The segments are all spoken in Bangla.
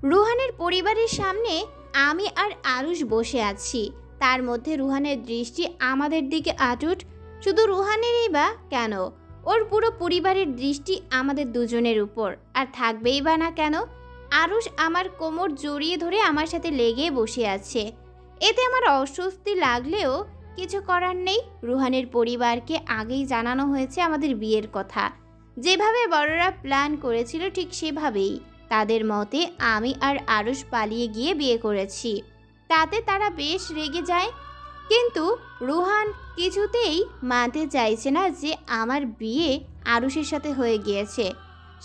রুহানের পরিবারের সামনে আমি আর আরুষ বসে আছি। তার মধ্যে রুহানের দৃষ্টি আমাদের দিকে আটুট। শুধু রুহানেরই বা কেন, ওর পুরো পরিবারের দৃষ্টি আমাদের দুজনের উপর। আর থাকবেই বা না কেন? আরুষ আমার কোমর জড়িয়ে ধরে আমার সাথে লেগে বসে আছে। এতে আমার অস্বস্তি লাগলেও কিছু করার নেই। রুহানের পরিবারকে আগেই জানানো হয়েছে আমাদের বিয়ের কথা। যেভাবে বড়রা প্ল্যান করেছিল ঠিক সেভাবেই। তাদের মতে আমি আর আরুষ পালিয়ে গিয়ে বিয়ে করেছি। তাতে তারা বেশ রেগে যায়। কিন্তু রুহান কিছুতেই মানতে চাইছে না যে আমার বিয়ে আরুষের সাথে হয়ে গিয়েছে।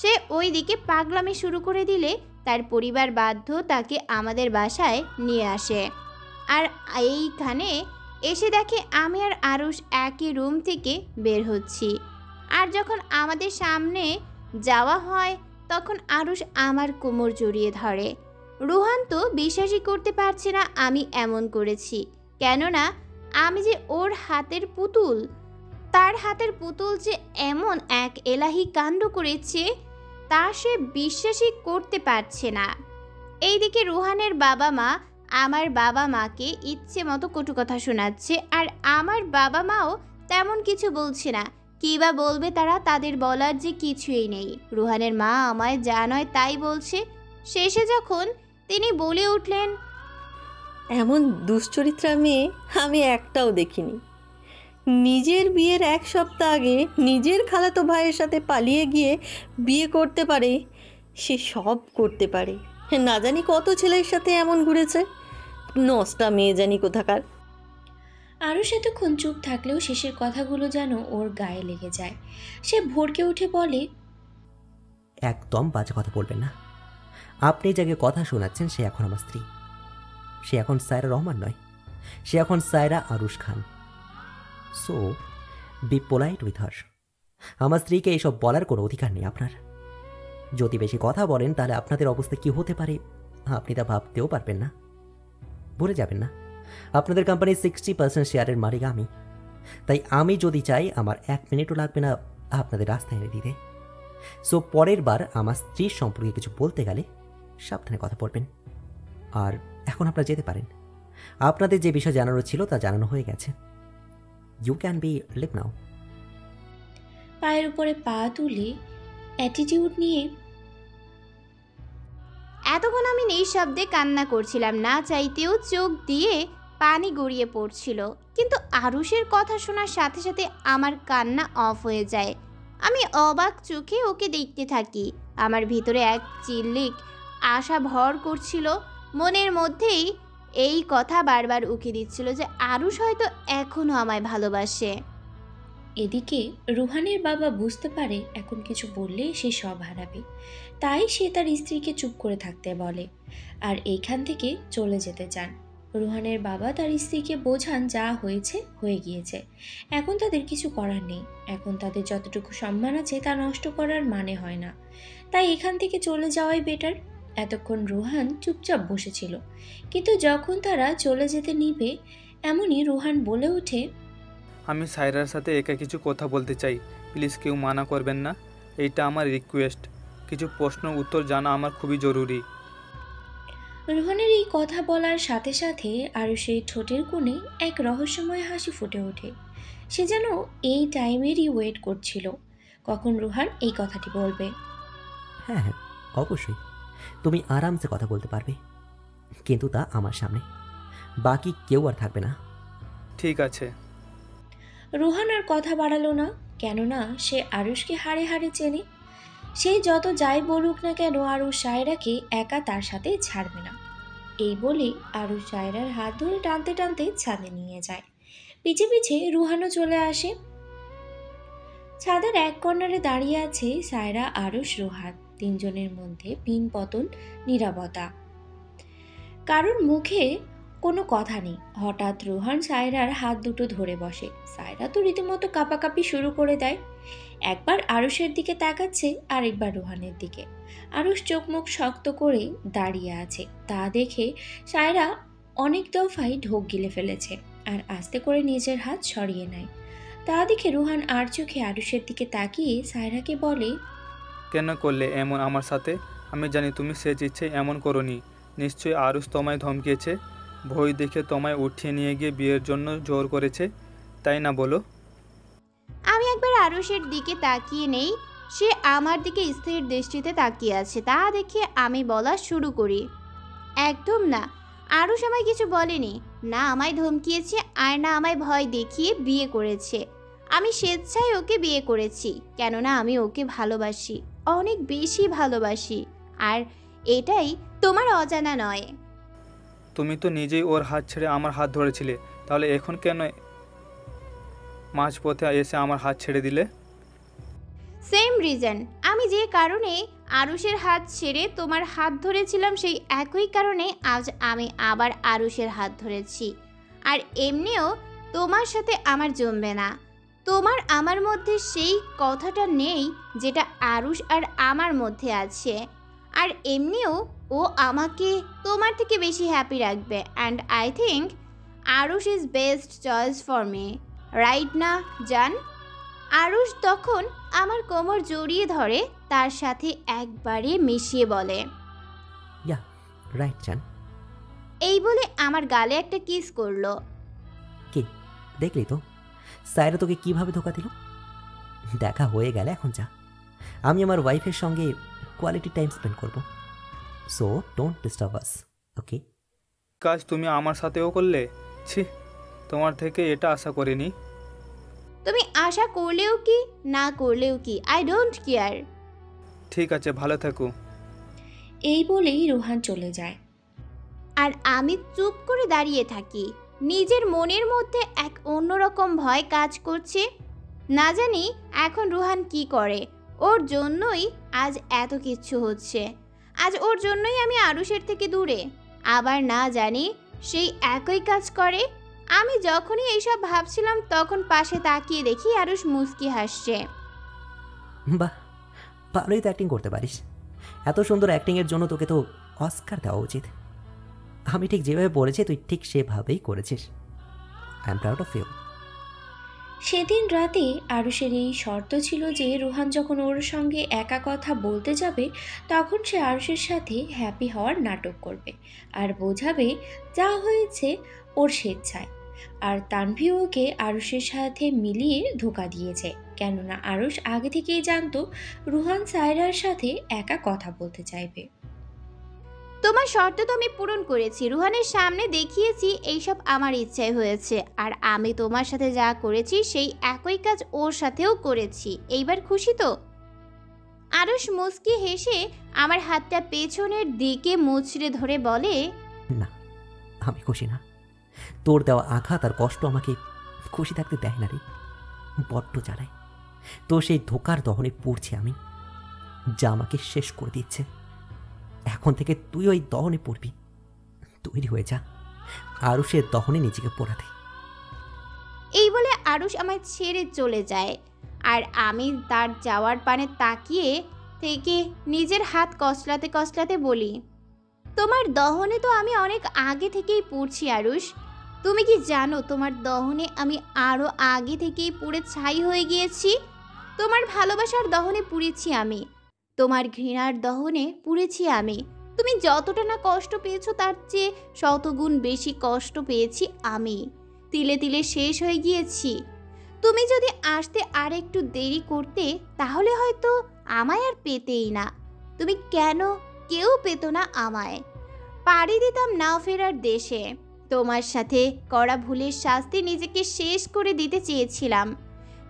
সে ওই দিকে পাগলামি শুরু করে দিলে তার পরিবার বাধ্য তাকে আমাদের বাসায় নিয়ে আসে। আর এইখানে এসে দেখে আমি আর আরুষ একই রুম থেকে বের হচ্ছি। আর যখন আমাদের সামনে যাওয়া হয় তখন আরুষ আমার কোমর জড়িয়ে ধরে। রুহান তো বিশ্বাসই করতে পারছে না আমি এমন করেছি, কেননা আমি যে ওর হাতের পুতুল। তার হাতের পুতুল যে এমন এক এলাহি কাণ্ড করেছে তা সে বিশ্বাসই করতে পারছে না। এইদিকে রুহানের বাবা মা আমার বাবা মাকে ইচ্ছে মতো কটু কথা শোনাচ্ছে, আর আমার বাবা মাও তেমন কিছু বলছে না। কী বা বলবে তারা? তাদের বলার যে কিছুই নেই। রুহানের মা আমায় যা নয় তাই বলছে। শেষে যখন তিনি বলে উঠলেন, এমন দুশ্চরিত্রা মেয়ে আমি একটাও দেখিনি। নিজের বিয়ের 1 সপ্তাহ আগে নিজের খালাতো ভাইয়ের সাথে পালিয়ে গিয়ে বিয়ে করতে পারে, সে সব করতে পারে। না জানি কত ছেলের সাথে এমন ঘুরেছে, নষ্টা মেয়ে জানি কোথাকার। আরুষ এতক্ষণ চুপ থাকলেও শেষের কথাগুলো যেন ওর গায়ে লেগে যায়। সে ভড়কে উঠে বলে, একদম বাজে কথা বলবেন না। আপনি যাকে কথা শোনাচ্ছেন সে এখন আমার স্ত্রী। সে এখন সায়রা রহমান নয়, সে এখন Saira Arush Khan. So be polite with her. আমার স্ত্রীকে এইসব বলার কোনো অধিকার নেই আপনার। যদি বেশি কথা বলেন তাহলে আপনাদের অবস্থা কী হতে পারে আপনি তা ভাবতেও পারবেন না। ভুলে যাবেন না, আপনাদের কোম্পানির 60% শেয়ারের মালিক আমি। তাই আমি যদি চাই আমার 1 মিনিটও লাগবে না আপনাদের রাস্তায় এনে দিতে। সো পরের বার আমার স্ত্রীর সম্পর্কে কিছু বলতে গেলে সাবধানে কথা বলবেন। আর এখন আপনারা যেতে পারেন। আপনাদের যে বিষয় জানানো ছিল তা জানানো হয়ে গেছে। ইউ ক্যান বি লিভ নাও। পায়ের উপরে পা তুলে অ্যাটিটিউড নিয়ে এতক্ষণ আমি নিঃশব্দে কান্না করছিলাম। না চাইতেও চোখ দিয়ে পানি গড়িয়ে পড়ছিল। কিন্তু আরুষের কথা শোনার সাথে সাথে আমার কান্না অফ হয়ে যায়। আমি অবাক চোখে ওকে দেখতে থাকি। আমার ভিতরে এক চিল্লিক আশা ভর করছিল। মনের মধ্যেই এই কথা বারবার উকি দিচ্ছিল যে আরুষ হয়তো এখনও আমায় ভালোবাসে। এদিকে রুহানের বাবা বুঝতে পারে এখন কিছু বললে সে সব হারাবে। তাই সে তার স্ত্রীকে চুপ করে থাকতে বলে আর এইখান থেকে চলে যেতে চান। রুহানের বাবা তার স্ত্রীকে বোঝান যা হয়েছে হয়ে গিয়েছে, এখন তাদের কিছু করার নেই। এখন তাদের যতটুকু সম্মান আছে তা নষ্ট করার মানে হয় না। তাই এখান থেকে চলে যাওয়াই বেটার। এতক্ষণ রুহান চুপচাপ বসেছিল, কিন্তু যখন তারা চলে যেতে নিবে এমনই রুহান বলে ওঠে, আমি সায়রার সাথে একা কিছু কথা বলতে চাই, প্লিজ কেউ মানা করবেন না। এইটা আমার রিকোয়েস্ট। কিছু প্রশ্ন উত্তর জানা আমার খুবই জরুরি। রুহানের এই কথা বলার সাথে সাথে আরও সেই ঠোঁটের কোণে এক রহস্যময় হাসি ফুটে ওঠে। সে যেন এই টাইমেরই ওয়েট করছিল কখন রুহান এই কথাটি বলবে। হ্যাঁ হ্যাঁ, অবশ্যই তুমি আরামসে কথা বলতে পারবে, কিন্তু তা আমার সামনে। বাকি কেউ আর থাকবে না। ঠিক আছে। রুহান আর কথা বাড়ালো না, কেননা সে আরুষকে হাড়ে হাড়ে চেনে। সে যত যাই বলুক না কেন আরুষ সায়রাকে একা তার সাথে ছাড়বে না। এই বলে আরুষ সায়রার হাত ধরে টানতে টানতে ছাদে নিয়ে যায়। পিছে পিছে রুহানও চলে আসে। ছাদের এক কর্নারে দাঁড়িয়ে আছে সায়রা, আরুষ, রুহান। তিনজনের মধ্যে পিন পতন নীরবতা, কারোর মুখে কোনো কথা নেই। হঠাৎ রুহান সায়রার হাত দুটো ধরে বসে। সায়রা তো রীতিমতো কাঁপাকাঁপি শুরু করে দেয়। একবার আরুষের দিকে তাকাচ্ছে, আরেকবার রুহানের দিকে। আরুষ চোখ মুখ শক্ত করে দাঁড়িয়ে আছে। তা দেখে সায়রা অনেক দফায় ঢোক গিলে ফেলেছে আর আস্তে করে নিজের হাত সরিয়ে নেয়। তা দেখে রুহান আর চোখে আরুষের দিকে তাকিয়ে সায়রাকে বলে, কেন করলে এমন আমার সাথে? আমি জানি তুমি সেচ ইচ্ছে এমন করোনি। নিশ্চয়ই আরুষ তোমায় ধমকিয়েছে, ভয় দেখে তোমায় উঠিয়ে নিয়ে গিয়ে বিয়ের জন্য জোর করেছে, তাই না বলো? আমি একবার আরুষের দিকে তাকিয়ে নেই, সে আমার দিকে স্থির দৃষ্টিতে তাকিয়ে আছে। তা দেখে আমি বলা শুরু করি, একদম না, আরুষ আমায় কিছু বলেনি, না আমায় ধমকিয়েছে আর না আমায় ভয় দেখিয়ে বিয়ে করেছে। আমি স্বেচ্ছায় ওকে বিয়ে করেছি, কেননা আমি ওকে ভালোবাসি, অনেক বেশি ভালোবাসি। আর এটাই তোমার অজানা নয়। তুমি তো নিজেই ওর হাত ছেড়ে আমার হাত ধরেছিলে, তাহলে এখন কেন মাঝপথে এসে আমার হাত ছেড়ে দিলে? সেম রিজন, আমি যে কারণে আরুষের হাত ছেড়ে তোমার হাত ধরেছিলাম সেই একই কারণে আজ আমি আবার আরুষের হাত ধরেছি। আর এমনিও তোমার সাথে আমার জমবে না, তোমার আমার মধ্যে সেই কথাটা নেই যেটা আরুষ আর আমার মধ্যে আছে। আর এমনিও ও আমাকে তোমার থেকে বেশি হ্যাপি রাখবে, and I think Aarush is best choice for me, right না জান? আরুষ তখন আমার কোমর জড়িয়ে ধরে, তার সাথে একবারে মিশিয়ে বলে, ইয়া রাইট জান। এই বলে আমার গালে একটা কিস করলো। কি দেখলি তো সায়রা তোকে কিভাবে ধোকা দিল? দেখা হয়ে গেলে এখন যা, আমি আমার ওয়াইফের সঙ্গে কোয়ালিটি টাইম স্পেন্ড করব। সো ডোন্ট ডিস্টার্ব আস, ওকে? কাজ তুমি আমার সাথেও করলে? ছি, তোমার থেকে এটা আশা করিনি। তুমি আশা করলেও কি না করলেও কি, আই ডোন্ট কেয়ার। ঠিক আছে, ভালো থেকো। এই বলেই রুহান চলে যায়। আর আমি চুপ করে দাঁড়িয়ে থাকি, নিজের মনের মধ্যে এক অন্যরকম ভয় কাজ করছে। না জানি এখন রুহান কি করে, ওর জন্যই আজ এত কিছু হচ্ছে, আজ ওর জন্যই আমি আরুষের থেকে দূরে। আবার না জানি সেই একই কাজ করে। আমি যখনই এইসব ভাবছিলাম তখন পাশে তাকিয়ে দেখি আরুষ মুচকি হাসছে। বাহ, ভালোই তো অ্যাক্টিং করতে পারিস। এত সুন্দর অ্যাক্টিংয়ের জন্য তোকে তো অস্কার দেওয়া উচিত। আমি ঠিক যেভাবে বলেছি তুই ঠিক সেভাবেই করেছিস। I am proud of you. সেদিন রাতে আরুষের এই শর্ত ছিল যে রুহান যখন ওর সঙ্গে একা কথা বলতে যাবে তখন সে আরুষের সাথে হ্যাপি হওয়ার নাটক করবে আর বোঝাবে যা হয়েছে ওর স্বেচ্ছায়। আর তানভি ওকে আরুষের সাথে মিলিয়ে ধোকা দিয়েছে, কেননা আরুষ আগে থেকেই জানতো রুহান সায়রার সাথে একা কথা বলতে চাইবে। তোমার শর্ত তো আমি পূরণ করেছি, রুহানের সামনে দেখিয়েছি এইসব আমার ইচ্ছায় হয়েছে। আর আমি তোমার সাথে যা করেছি সেই একই কাজ ওর সাথেও করেছি, এইবার খুশি তো? আরুষ মুচকি হেসে আমার হাতটা পেছনের দিকে মুচড়ে ধরে বলে, না, আমি খুশি না। তোর দেওয়া আঘাত আর কষ্ট আমাকে খুশি থাকতে দেয় না রে, বড্ড জ্বালায়। তো সেই ধোকার দহনে পড়ছি আমি, যা আমাকে শেষ করে দিচ্ছে। এখন থেকে তুই ওই দহনে পড়বি। তৈরি হয়ে যা আরুষের দহনে নিজেকে পোড়াতে। এই বলে আরুষ আমায় ছেড়ে চলে যায়। আর আমি তার যাওয়ার পানে তাকিয়ে থেকে নিজের হাত কসলাতে কসলাতে বলি, তোমার দহনে তো আমি অনেক আগে থেকেই পড়ছি আরুষ। তুমি কি জানো তোমার দহনে আমি আরও আগে থেকেই পুড়ে ছাই হয়ে গিয়েছি। তোমার ভালোবাসার দহনে পুড়েছি আমি, তোমার ঘৃণার দহনে পুড়েছি আমি। তুমি যতটা না কষ্ট পেয়েছো তার চেয়ে শতগুণ বেশি কষ্ট পেয়েছি আমি, তিলে তিলে শেষ হয়ে গিয়েছি। তুমি যদি আসতে আর একটু দেরি করতে তাহলে হয়তো আমায় আর পেতেই না। তুমি কেন, কেউ পেত না আমায়। পাড়ি দিতাম নাও ফেরার দেশে। তোমার সাথে করা ভুলের শাস্তি নিজেকে শেষ করে দিতে চেয়েছিলাম,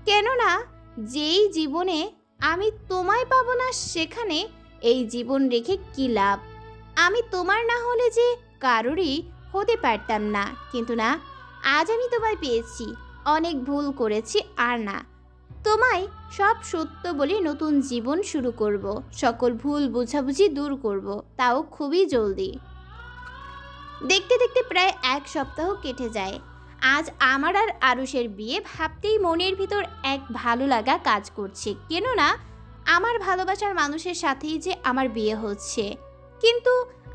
কেননা যেই জীবনে আমি তোমায় পাবো না সেখানে এই জীবন রেখে কী লাভ। আমি তোমার না হলে যে কারোরই হতে পারতাম না, কিন্তু না, আজ আমি তোমায় পেয়েছি। অনেক ভুল করেছি, আর না, তোমায় সব সত্য বলে নতুন জীবন শুরু করব, সকল ভুল বোঝাবুঝি দূর করব, তাও খুবই জলদি। দেখতে দেখতে প্রায় 1 সপ্তাহ কেটে যায়। আজ আমার আর আরুষের বিয়ে ভাবতেই মনের ভিতর এক ভালো লাগা কাজ করছে, কেননা আমার ভালোবাসার মানুষের সাথেই যে আমার বিয়ে হচ্ছে। কিন্তু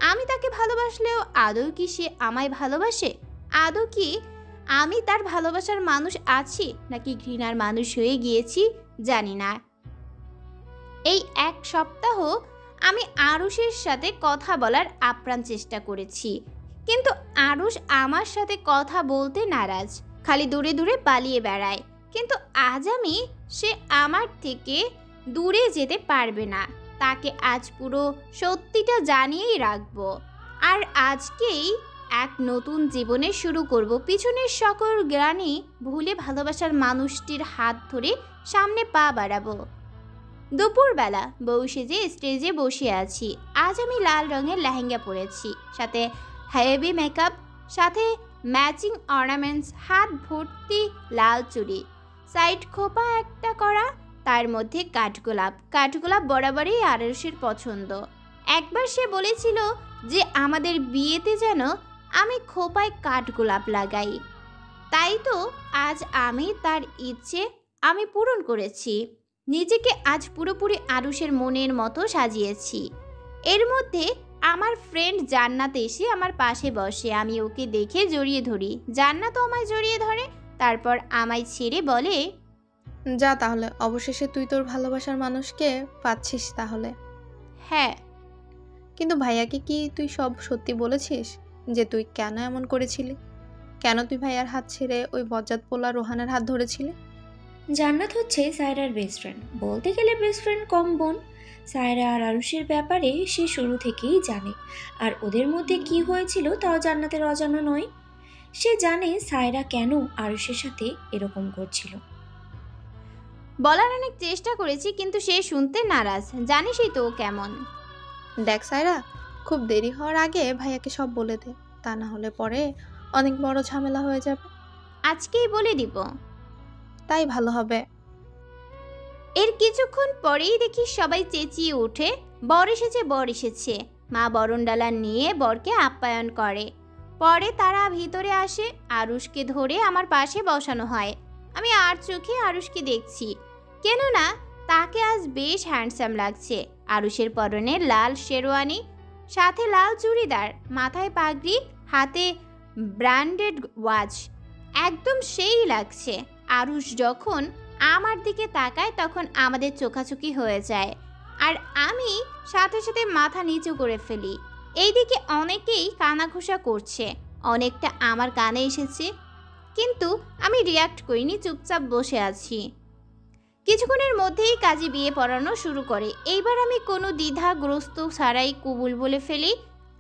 আমি তাকে ভালোবাসলেও আদৌ কি সে আমায় ভালোবাসে? আদৌ কি আমি তার ভালোবাসার মানুষ আছি নাকি ঘৃণার মানুষ হয়ে গিয়েছি জানি না। এই 1 সপ্তাহ আমি আরুষের সাথে কথা বলার আপ্রাণ চেষ্টা করেছি, কিন্তু আরুষ আমার সাথে কথা বলতে নারাজ, খালি দূরে দূরে পালিয়ে বেড়ায়। কিন্তু আজ আমি সে আমার থেকে দূরে যেতে পারবে না, তাকে আজ পুরো সত্যিটা জানিয়েই রাখবো। আর আজকেই এক নতুন জীবনে শুরু করব। পিছনের সকল গ্লানি ভুলে ভালোবাসার মানুষটির হাত ধরে সামনে পা বাড়াবো। দুপুরবেলা বউ সেজে স্টেজে বসে আছি। আজ আমি লাল রঙের লেহেঙ্গা পরেছি, সাথে হেভি মেকআপ, সাথে ম্যাচিং অর্নামেন্টস, হাত ভর্তি লাল চুড়ি, সাইড খোপা একটা করা, তার মধ্যে কাঠগোলাপ। কাঠগোলাপ বরাবরই আরুষের পছন্দ। একবার সে বলেছিল যে আমাদের বিয়েতে যেন আমি খোপায় কাঠগোলাপ লাগাই। তাই তো আজ আমি তার ইচ্ছে আমি পূরণ করেছি। নিজেকে আজ পুরোপুরি আরুষের মনের মতো সাজিয়েছি। এর মধ্যে আমার ফ্রেন্ড জান্নাত এসে আমার পাশে বসে। আমি ওকে দেখে জড়িয়ে ধরি। জান্নাতও আমায় জড়িয়ে ধরে, তারপর আমায় ছেড়ে বলে, যা তাহলে, অবশেষে তুই তোর ভালোবাসার মানুষকে পাচ্ছিস তাহলে। হ্যাঁ। কিন্তু ভাইয়াকে কি তুই সব সত্যি বলেছিস যে তুই কেন এমন করেছিলি? কেন তুই ভাইয়ার হাত ছেড়ে ওই বজ্জাত পোলা রোহানের হাত ধরেছিলি? জান্নাত হচ্ছে সায়রার বেস্ট ফ্রেন্ড, বলতে গেলে বেস্ট ফ্রেন্ড কম বোন। সায়রা আর আরুষের ব্যাপারে সে শুরু থেকেই জানে, আর ওদের মধ্যে কি হয়েছিল তাও জান্নাতের অজানা নয়। সে জানে সায়রা কেন আরুষের সাথে এরকম করছিল। বলার অনেক চেষ্টা করেছি, কিন্তু সে শুনতে নারাজ। জানিসই তো ও কেমন। দেখ সায়রা, খুব দেরি হওয়ার আগে ভাইয়াকে সব বলে দে, তা না হলে পরে অনেক বড় ঝামেলা হয়ে যাবে। আজকেই বলে দিব। তাই ভালো হবে। এর কিছুক্ষণ পরেই দেখি সবাই চেঁচিয়ে ওঠে, বর এসেছে, বর এসেছে। মা বরণডালা নিয়ে বরকে আপ্যায়ন করে। পরে তারা ভিতরে আসে। আরুষকে ধরে আমার পাশে বসানো হয়। আমি আর চোখে আরুষকে দেখছি, কেননা তাকে আজ বেশ হ্যান্ডসাম লাগছে। আরুষের পরনে লাল শেরওয়ানি, সাথে লাল চুড়িদার, মাথায় পাগড়ি, হাতে ব্র্যান্ডেড ওয়াচ, একদম সেই লাগছে। আরুষ যখন আমার দিকে তাকায় তখন আমাদের চোখাচোখি হয়ে যায়, আর আমি সাথে সাথে মাথা নিচু করে ফেলি। এইদিকে অনেকেই কানাঘুষা করছে, অনেকটা আমার কানে এসেছে, কিন্তু আমি রিয়াক্ট করিনি, চুপচাপ বসে আছি। কিছুক্ষণের মধ্যেই কাজী বিয়ে পড়ানো শুরু করে। এইবার আমি কোনো দ্বিধাগ্রস্ত ছাড়াই কবুল বলে ফেলি।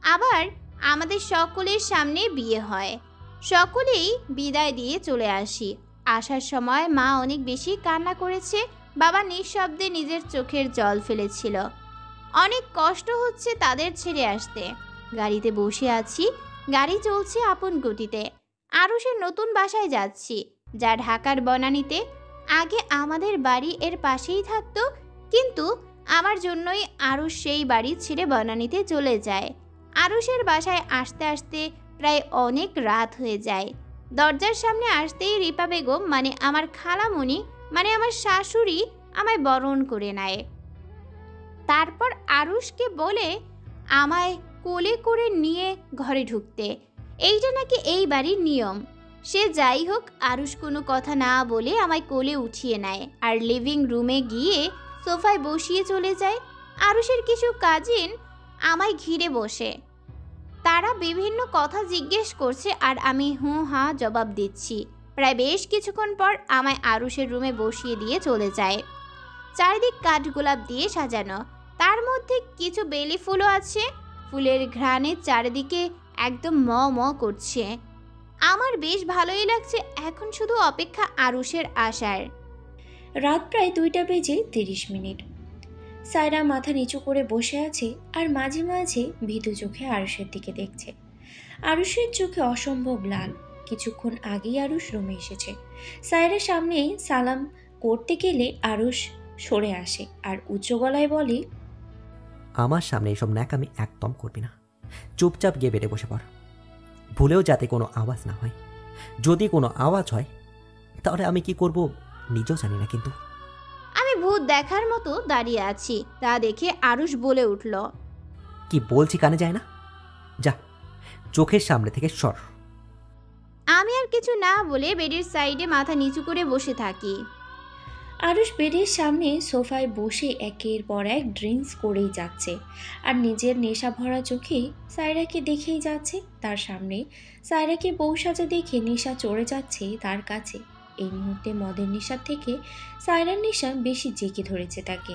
আবার আমাদের সকলের সামনে বিয়ে হয়। সকলেই বিদায় দিয়ে চলে আসি। আসার সময় মা অনেক বেশি কান্না করেছে, বাবা নিঃশব্দে নিজের চোখের জল ফেলেছিল। অনেক কষ্ট হচ্ছে তাদের ছেড়ে আসতে। গাড়িতে বসে আছি, গাড়ি চলছে আপন গতিতে। আরুষের নতুন বাসায় যাচ্ছি, যা ঢাকার বনানীতে। আগে আমাদের বাড়ি এর পাশেই থাকতো, কিন্তু আমার জন্যই আরুষ সেই বাড়ি ছেড়ে বনানীতে চলে যায়। আরুষের বাসায় আসতে আসতে প্রায় অনেক রাত হয়ে যায়। দরজার সামনে আসতেই রিপা বেগম মানে আমার খালামণি মানে আমার শাশুড়ি আমায় বরণ করে নেয়। তারপর আরুষকে বলে আমায় কোলে করে নিয়ে ঘরে ঢুকতে। এইটা নাকি এই বাড়ির নিয়ম। সে যাই হোক, আরুষ কোনো কথা না বলে আমায় কোলে উঠিয়ে নেয় আর লিভিং রুমে গিয়ে সোফায় বসিয়ে চলে যায়। আরুষের কিছু কাজিন আমায় ঘিরে বসে, তারা বিভিন্ন কথা জিজ্ঞেস করছে আর আমি হুঁ হাঁ জবাব দিচ্ছি। প্রায় বেশ কিছুক্ষণ পর আমায় আরুষের রুমে বসিয়ে দিয়ে চলে যায়। চারিদিক কাঠগোলাপ দিয়ে সাজানো, তার মধ্যে কিছু বেলি ফুলও আছে। ফুলের ঘ্রাণে চারিদিকে একদম ম ম করছে। আমার বেশ ভালোই লাগছে। এখন শুধু অপেক্ষা আরুষের আসার। রাত প্রায় 2:30। সায়রা মাথা নিচু করে বসে আছে আর মাঝে মাঝে ভীতু চোখে আরুষের দিকে দেখছে। আরুষের চোখে অসম্ভব লাল। কিছুক্ষণ আগেই আরুষ রুমে এসেছে। সায়রার সামনে সালাম করতে গেলে আরুষ সরে আসে আর উচ্চ গলায় বলে, আমার সামনে এসব ন্যাকামি একদম করবি না। চুপচাপ গিয়ে বেডে বসে পড়। ভুলেও যাতে কোনো আওয়াজ না হয়। যদি কোনো আওয়াজ হয় তাহলে আমি কি করব নিজেও জানি না। কিন্তু আমি ভূত দেখার মতো দাঁড়িয়ে আছি, তা দেখে আরুষ বলে উঠল, কি বলছি কানে যায় না? যা, চোখের সামনে থেকে সর। আমি আর কিছু না বলে বেডের সাইডে মাথা নিচু করে বসে থাকি। আরুষ বেডের সামনে সোফায় বসে একের পর এক ড্রিঙ্কস করেই যাচ্ছে আর নিজের নেশা ভরা চোখে সায়রাকে দেখেই যাচ্ছে। তার সামনে সায়রাকে বউ সাজা দেখে নেশা চড়ে যাচ্ছে তার কাছে। এই মুহূর্তে মদের নেশার থেকে সায়রার নেশা বেশি জেঁকে ধরেছে তাকে।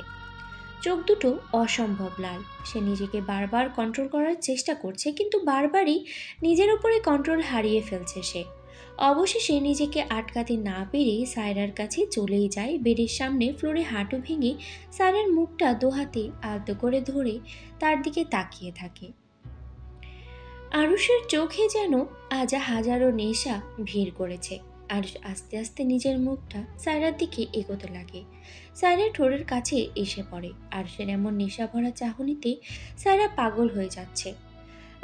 চোখ দুটো অসম্ভব লাল। সে নিজেকে বারবার কন্ট্রোল করার চেষ্টা করছে, কিন্তু বারবারই নিজের উপরে কন্ট্রোল হারিয়ে ফেলছে সে। অবশেষে নিজেকে আটকাতে না পেরে সায়রার কাছে চলেই যায়। বেডের সামনে ফ্লোরে হাঁটু ভেঙে সায়রার মুখটা দোহাতে আলতো করে ধরে তার দিকে তাকিয়ে থাকে। আরুষের চোখে যেন আজ হাজারো নেশা ভিড় করেছে। আরুষ আস্তে আস্তে নিজের মুখটা সায়রার দিকে এগোতে লাগে। সায়রার ঠোঁটের কাছে এসে পড়ে। আরুষের এমন নেশা ভরা চাহনিতে সায়রা পাগল হয়ে যাচ্ছে।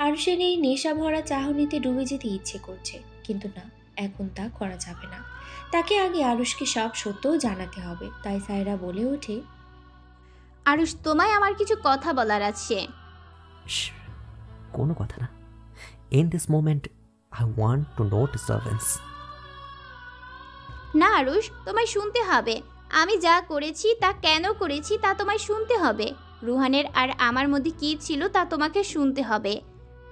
আরুষের এই নেশা ভরা চাহনিতে ডুবে যেতে ইচ্ছে করছে, কিন্তু না, এখন তা করা যাবে না। তাকে আগে আরুষকে সব সত্য জানাতে হবে। তাই সায়রা বলে ওঠে, আরুষ, তোমায় আমার কিছু কথা বলার আছে। শ্, কোনো কথা না। In this moment I want to know disturbance. না আরুষ, তোমায় শুনতে হবে। আমি যা করেছি তা কেন করেছি তা তোমায় শুনতে হবে। রুহানের আর আমার মধ্যে কী ছিল তা তোমাকে শুনতে হবে।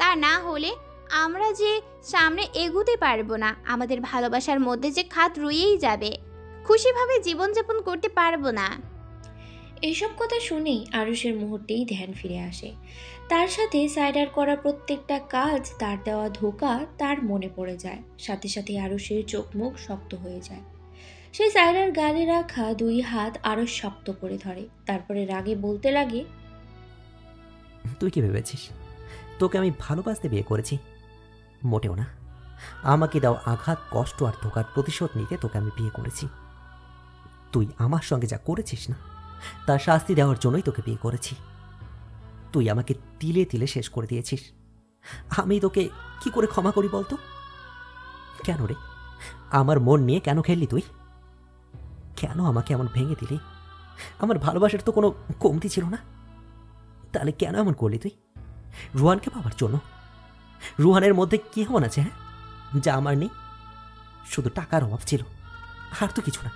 তা না হলে আমরা যে সামনে এগোতে পারবো না। আমাদের ভালোবাসার মধ্যে যে খাত রয়েই যাবে। খুশিভাবে জীবনযাপন করতে পারবো না। এইসব কথা শুনেই আরুষের মুহূর্তেই ধ্যান ফিরে আসে। তার সাথে সায়রার করা প্রত্যেকটা কাজ, তার দেওয়া ধোঁকা তার মনে পড়ে যায়। সাথে সাথে আরুষের চোখ মুখ শক্ত হয়ে যায়। সে সায়রার গালে রাখা দুই হাত আরো শক্ত করে ধরে। তারপরে রাগে বলতে লাগে, তুই কি ভেবেছিস তোকে আমি ভালোবাসতে বিয়ে করেছি? মোটেও না। আমাকে দাও আঘাত, কষ্ট আর ধোকার প্রতিশোধ নিতে তোকে আমি বিয়ে করেছি। তুই আমার সঙ্গে যা করেছিস না, তার শাস্তি দেওয়ার জন্যই তোকে বিয়ে করেছি। তুই আমাকে তিলে তিলে শেষ করে দিয়েছিস। আমি তোকে কি করে ক্ষমা করি বলতো? কেন রে, আমার মন নিয়ে কেন খেললি তুই? কেন আমাকে এমন ভেঙে দিলি? আমার ভালোবাসার তো কোনো কমতি ছিল না। তাহলে কেন এমন করলি তুই? রুহানকে পাওয়ার জন্য? রুহানের মধ্যে কি এমন আছে, হ্যাঁ, যা আমার নেই? শুধু টাকার অভাব ছিল, আর তো কিছু না।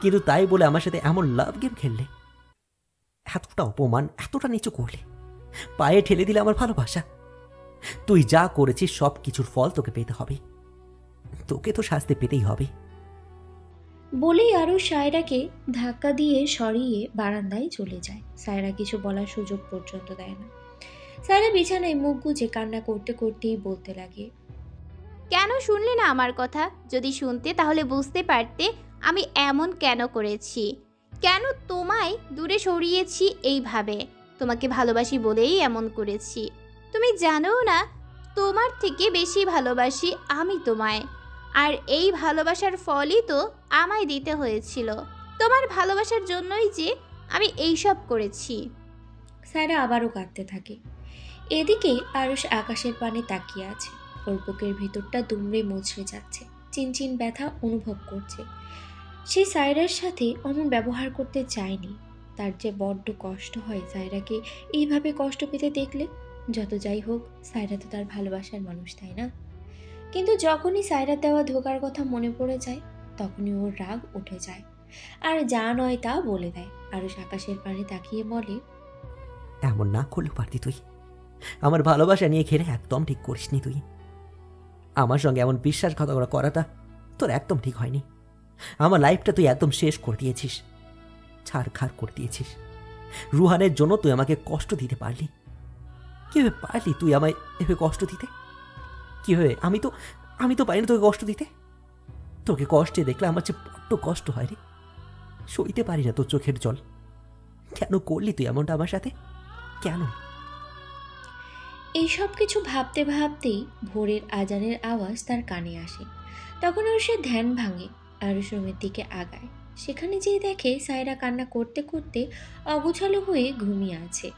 কিন্তু তাই বলে আমার সাথে এমন লাভ গেম খেললে, এতটা অপমান, এতটা নিচু করলে, পায়ে ঠেলে দিলে আমার ভালোবাসা। তুই যা করেছিস সব কিছুর ফল তোকে পেতে হবে। তোকে তো শাস্তি পেতেই হবে। বলেই আরও সায়রাকে ধাক্কা দিয়ে সরিয়ে বারান্দায় চলে যায়। সায়রা কিছু বলার সুযোগ পর্যন্ত দেয় না। সায়রা বিছানায় মুখ গুজে কান্না করতে করতেই বলতে লাগে, কেন শুনলে না আমার কথা? যদি শুনতে তাহলে বুঝতে পারতে আমি এমন কেন করেছি, কেন তোমায় দূরে সরিয়েছি এইভাবে। তোমাকে ভালোবাসি বলেই এমন করেছি। তুমি জানো না, তোমার থেকে বেশি ভালোবাসি আমি তোমায়। আর এই ভালোবাসার ফলই তো আমায় দিতে হয়েছিল। তোমার ভালোবাসার জন্যই যে আমি এইসব করেছি। সায়রা আবারও কাঁদতে থাকে। এদিকে আরুষ আকাশের পানে তাকিয়ে আছে। ওর বুকের ভিতরটা দুমড়ে মুচড়ে যাচ্ছে। চিনচিন ব্যথা অনুভব করছে। সে সায়রার সাথে অমন ব্যবহার করতে চায়নি। তার যে বড্ড কষ্ট হয় সায়রাকে এইভাবে কষ্ট পেতে দেখলে। যত যাই হোক, সায়রা তো তার ভালোবাসার মানুষ, তাই না? কিন্তু যখনই সায়রার দেওয়া ধোকার কথা মনে পড়ে যায়, তখনই ওর রাগ উঠে যায় আর যা নয় তা বলে দেয়। আরুষ আকাশের পানে তাকিয়ে বলে, এমন না করলেও পারতি তুই। আমার ভালোবাসা নিয়ে খেলে একদম ঠিক করিসনি তুই। আমার সঙ্গে এমন বিশ্বাসঘাতকতা করাটা তোর একদম ঠিক হয়নি। আমার লাইফটা তুই একদম শেষ করে দিয়েছিস, ছাড়খাড় করে দিয়েছিস। রুহানের জন্য তুই আমাকে কষ্ট দিতে পারলি। কীভাবে পারলি তুই আমায় এভাবে কষ্ট দিতে? কীভাবে? আমি তো পারিনি তোকে কষ্ট দিতে। তোকে কষ্টে দেখলে আমার যে বড্ড কষ্ট হয় রে। সইতে পারি না তোর চোখের জল। কেন করলি তুই এমনটা আমার সাথে? কেন? এই সব কিছু ভাবতে ভাবতেই ভোরের আজানের আওয়াজ তার কানে আসে। তখন ওর সে ধ্যান ভাঙে। আরুষ রুমের দিকে আগায়। সেখানে যেয়ে দেখে সায়রা কান্না করতে করতে অগোছালো হয়ে ঘুমিয়ে আছে।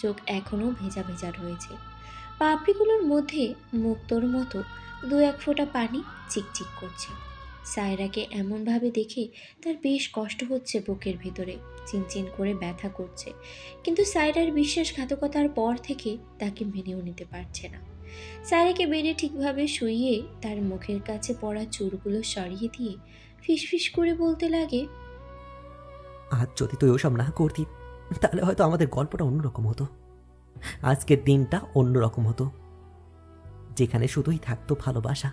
চোখ এখনও ভেজা ভেজা রয়েছে। পাপড়িগুলোর মধ্যে মুক্তোর মতো দু এক ফোঁটা পানি চিকচিক করছে। সায়রাকে এমনভাবে দেখে তার বেশ কষ্ট হচ্ছে বুকের ভিতরে, চিনচিন করে ব্যথা করছে। কিন্তু সায়রার বিশ্বাসঘাতকতার পর থেকে তাকে মেনেও নিতে পারছে না। সায়রাকে বেডে ঠিকভাবে শুইয়ে তার মুখের কাছে পড়া চুলগুলো সরিয়ে দিয়ে ফিসফিস করে বলতে লাগে, আজ যদি তুই ওসব না করতি তাহলে হয়তো আমাদের গল্পটা অন্যরকম হতো। আজকের দিনটা অন্যরকম হতো, যেখানে শুধুই থাকতো ভালোবাসা।